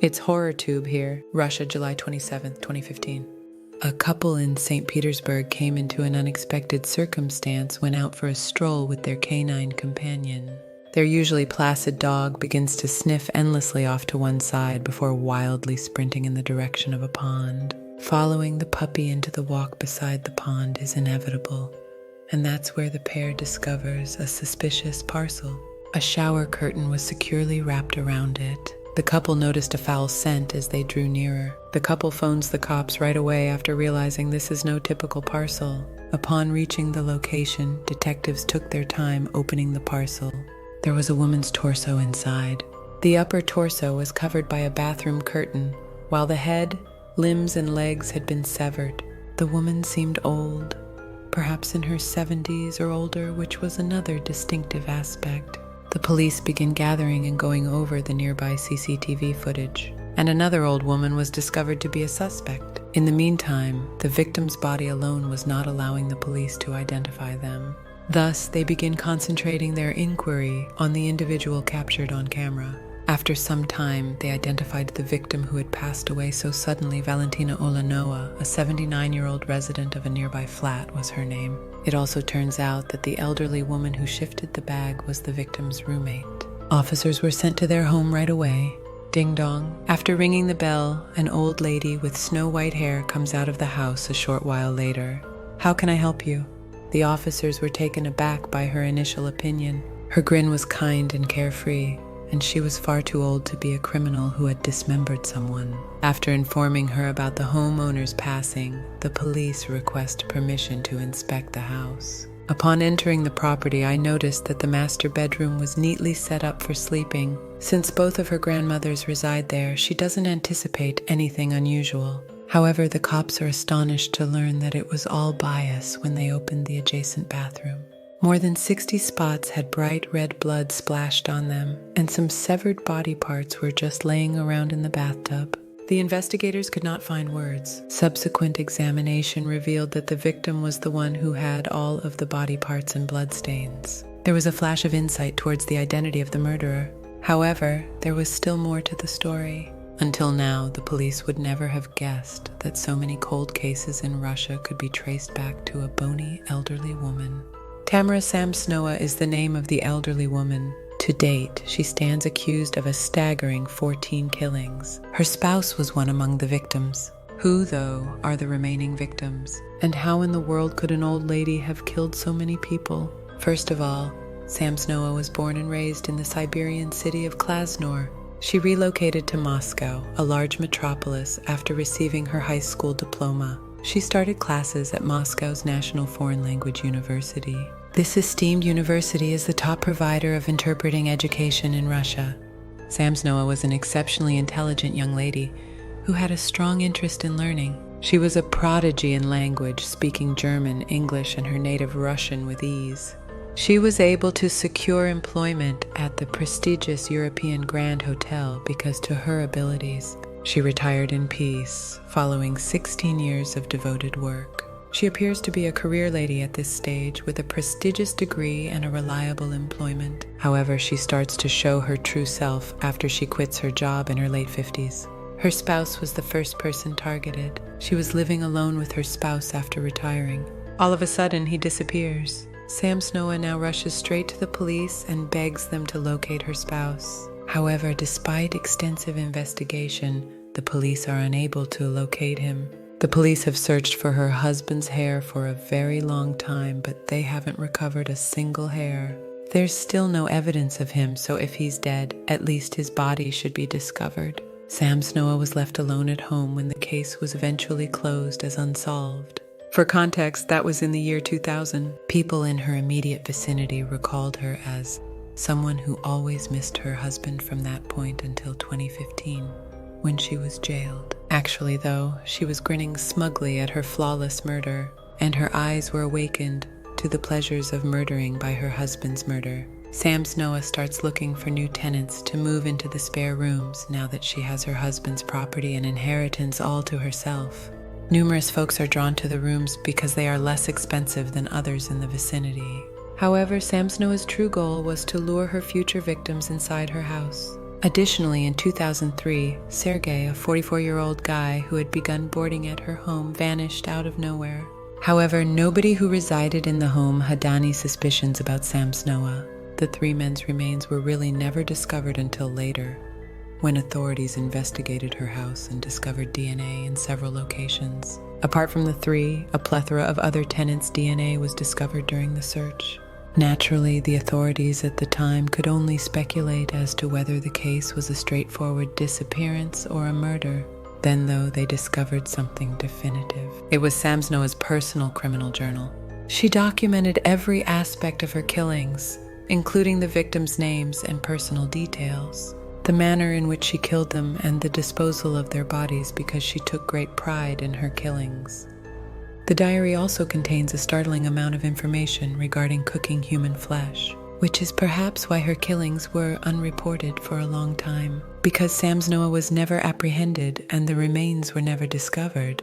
It's HorrorTube here, Russia, July 27th, 2015. A couple in St. Petersburg came into an unexpected circumstance when out for a stroll with their canine companion. Their usually placid dog begins to sniff endlessly off to one side before wildly sprinting in the direction of a pond. Following the puppy into the walk beside the pond is inevitable, and that's where the pair discovers a suspicious parcel. A shower curtain was securely wrapped around it. The couple noticed a foul scent as they drew nearer. The couple phones the cops right away after realizing this is no typical parcel. Upon reaching the location, detectives took their time opening the parcel. There was a woman's torso inside. The upper torso was covered by a bathroom curtain, while the head, limbs, and legs had been severed. The woman seemed old, perhaps in her 70s or older, which was another distinctive aspect. The police began gathering and going over the nearby CCTV footage, and another old woman was discovered to be a suspect. In the meantime, the victim's body alone was not allowing the police to identify them. Thus, they begin concentrating their inquiry on the individual captured on camera. After some time, they identified the victim who had passed away so suddenly. Valentina Olanoa, a 79-year-old resident of a nearby flat, was her name. It also turns out that the elderly woman who shifted the bag was the victim's roommate. Officers were sent to their home right away. Ding dong. After ringing the bell, an old lady with snow-white hair comes out of the house a short while later. "How can I help you?" The officers were taken aback by her initial opinion. Her grin was kind and carefree, and she was far too old to be a criminal who had dismembered someone. After informing her about the homeowner's passing, the police request permission to inspect the house. Upon entering the property, I noticed that the master bedroom was neatly set up for sleeping. Since both of her grandmothers reside there, she doesn't anticipate anything unusual. However, the cops are astonished to learn that it was all bias when they opened the adjacent bathroom. More than 60 spots had bright red blood splashed on them, and some severed body parts were just laying around in the bathtub. The investigators could not find words. Subsequent examination revealed that the victim was the one who had all of the body parts and bloodstains. There was a flash of insight towards the identity of the murderer. However, there was still more to the story. Until now, the police would never have guessed that so many cold cases in Russia could be traced back to a bony elderly woman. Tamara Samsonova is the name of the elderly woman. To date, she stands accused of a staggering 14 killings. Her spouse was one among the victims. Who, though, are the remaining victims? And how in the world could an old lady have killed so many people? First of all, Samsonova was born and raised in the Siberian city of Krasnor. She relocated to Moscow, a large metropolis, after receiving her high school diploma. She started classes at Moscow's National Foreign Language University. This esteemed university is the top provider of interpreting education in Russia. Samsonova was an exceptionally intelligent young lady who had a strong interest in learning. She was a prodigy in language, speaking German, English, and her native Russian with ease. She was able to secure employment at the prestigious European Grand Hotel because to her abilities. She retired in peace, following 16 years of devoted work. She appears to be a career lady at this stage with a prestigious degree and a reliable employment. However, she starts to show her true self after she quits her job in her late 50s. Her spouse was the first person targeted. She was living alone with her spouse after retiring. All of a sudden, he disappears. Samsonova now rushes straight to the police and begs them to locate her spouse. However, despite extensive investigation, the police are unable to locate him. The police have searched for her husband's hair for a very long time, but they haven't recovered a single hair. There's still no evidence of him, so if he's dead, at least his body should be discovered. Samsonova was left alone at home when the case was eventually closed as unsolved. For context, that was in the year 2000. People in her immediate vicinity recalled her as someone who always missed her husband from that point until 2015, when she was jailed. Actually, though, she was grinning smugly at her flawless murder, and her eyes were awakened to the pleasures of murdering by her husband's murder. Samsonova starts looking for new tenants to move into the spare rooms now that she has her husband's property and inheritance all to herself. Numerous folks are drawn to the rooms because they are less expensive than others in the vicinity. However, Samsonova's true goal was to lure her future victims inside her house. Additionally, in 2003, Sergei, a 44-year-old guy who had begun boarding at her home, vanished out of nowhere. However, nobody who resided in the home had any suspicions about Samsnoa. The three men's remains were really never discovered until later, when authorities investigated her house and discovered DNA in several locations. Apart from the three, a plethora of other tenants' DNA was discovered during the search. Naturally, the authorities at the time could only speculate as to whether the case was a straightforward disappearance or a murder. Then, though, they discovered something definitive. It was Samsnoa's personal criminal journal. She documented every aspect of her killings, including the victims' names and personal details, the manner in which she killed them, and the disposal of their bodies, because she took great pride in her killings. The diary also contains a startling amount of information regarding cooking human flesh, which is perhaps why her killings were unreported for a long time. Because Samsnoa was never apprehended and the remains were never discovered,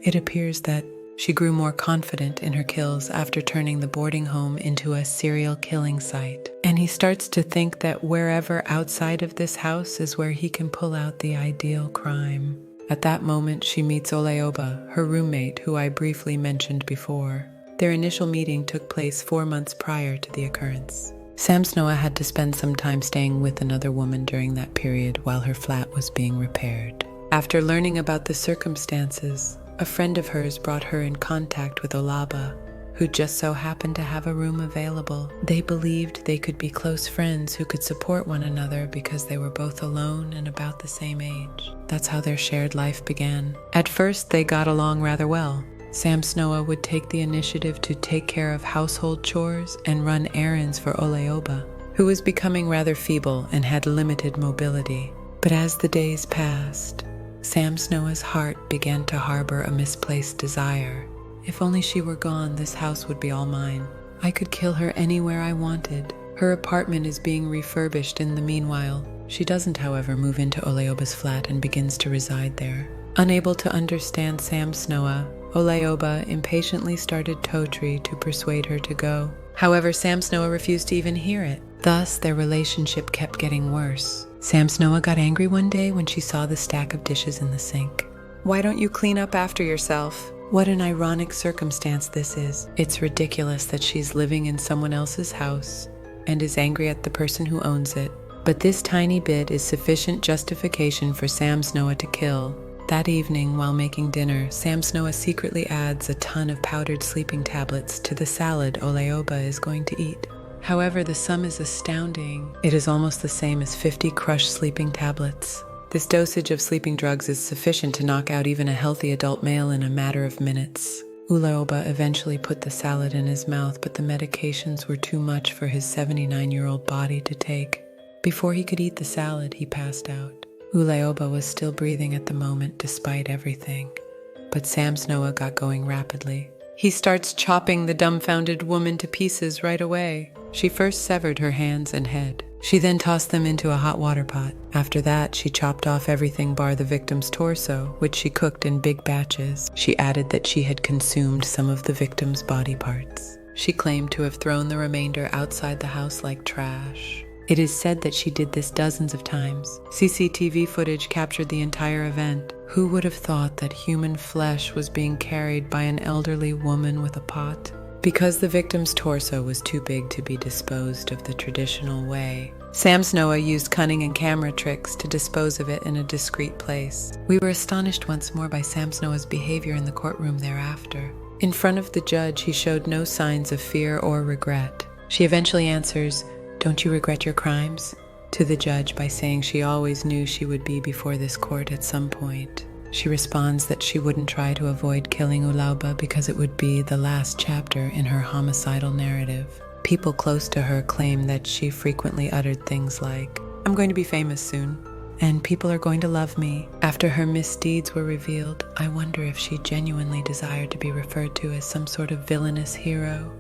it appears that she grew more confident in her kills after turning the boarding home into a serial killing site. And he starts to think that wherever outside of this house is where he can pull out the ideal crime. At that moment, she meets Oleoba, her roommate, who I briefly mentioned before. Their initial meeting took place 4 months prior to the occurrence. Samsnoa had to spend some time staying with another woman during that period while her flat was being repaired. After learning about the circumstances, a friend of hers brought her in contact with Olaba, who just so happened to have a room available. They believed they could be close friends who could support one another because they were both alone and about the same age. That's how their shared life began. At first, they got along rather well. Samsnoa would take the initiative to take care of household chores and run errands for Oleoba, who was becoming rather feeble and had limited mobility. But as the days passed, Samsnoa's heart began to harbor a misplaced desire. If only she were gone, this house would be all mine. I could kill her anywhere I wanted. Her apartment is being refurbished in the meanwhile. She doesn't, however, move into Oleoba's flat and begins to reside there. Unable to understand Samsnoa, Oleoba impatiently started Totri to persuade her to go. However, Samsnoa refused to even hear it. Thus, their relationship kept getting worse. Samsnoa got angry one day when she saw the stack of dishes in the sink. "Why don't you clean up after yourself?" What an ironic circumstance this is. It's ridiculous that she's living in someone else's house and is angry at the person who owns it. But this tiny bit is sufficient justification for Samsnoa to kill. That evening, while making dinner, Samsnoa secretly adds a ton of powdered sleeping tablets to the salad Oleoba is going to eat. However, the sum is astounding. It is almost the same as 50 crushed sleeping tablets. This dosage of sleeping drugs is sufficient to knock out even a healthy adult male in a matter of minutes. Oleoba eventually put the salad in his mouth, but the medications were too much for his 79-year-old body to take. Before he could eat the salad, he passed out. Oleoba was still breathing at the moment despite everything, but Samsnoa got going rapidly. He starts chopping the dumbfounded woman to pieces right away. She first severed her hands and head. She then tossed them into a hot water pot. After that, she chopped off everything bar the victim's torso, which she cooked in big batches. She added that she had consumed some of the victim's body parts. She claimed to have thrown the remainder outside the house like trash. It is said that she did this dozens of times. CCTV footage captured the entire event. Who would have thought that human flesh was being carried by an elderly woman with a pot? Because the victim's torso was too big to be disposed of the traditional way, Samsnoa used cunning and camera tricks to dispose of it in a discreet place. We were astonished once more by Samsnoa's behavior in the courtroom thereafter. In front of the judge, he showed no signs of fear or regret. She eventually answers, "Don't you regret your crimes?" to the judge by saying she always knew she would be before this court at some point. She responds that she wouldn't try to avoid killing Oleoba because it would be the last chapter in her homicidal narrative. People close to her claim that she frequently uttered things like, "I'm going to be famous soon," and "people are going to love me." After her misdeeds were revealed, I wonder if she genuinely desired to be referred to as some sort of villainous hero.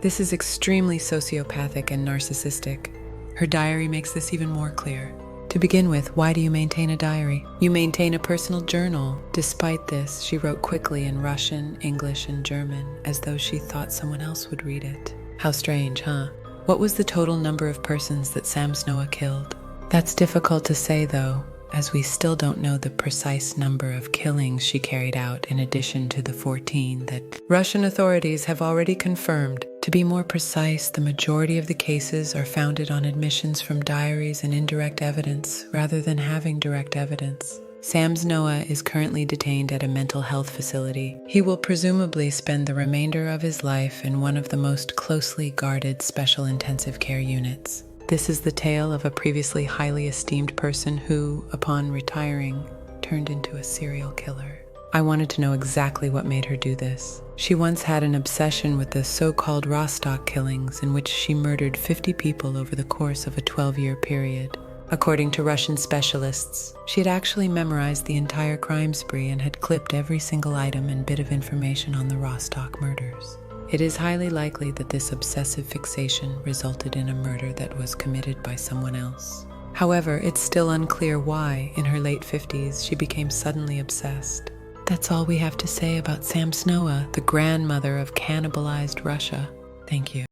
This is extremely sociopathic and narcissistic. Her diary makes this even more clear. To begin with, why do you maintain a diary? You maintain a personal journal. Despite this, she wrote quickly in Russian, English, and German, as though she thought someone else would read it. How strange, huh? What was the total number of persons that Samsnoa killed? That's difficult to say, though, as we still don't know the precise number of killings she carried out in addition to the 14 that Russian authorities have already confirmed. To be more precise, the majority of the cases are founded on admissions from diaries and indirect evidence rather than having direct evidence. Noah is currently detained at a mental health facility. He will presumably spend the remainder of his life in one of the most closely guarded special intensive care units. This is the tale of a previously highly esteemed person who, upon retiring, turned into a serial killer. I wanted to know exactly what made her do this. She once had an obsession with the so-called Rostock killings, in which she murdered 50 people over the course of a 12-year period. According to Russian specialists, she had actually memorized the entire crime spree and had clipped every single item and bit of information on the Rostock murders. It is highly likely that this obsessive fixation resulted in a murder that was committed by someone else. However, it's still unclear why, in her late 50s, she became suddenly obsessed. That's all we have to say about Noah, the grandmother of cannibalized Russia. Thank you.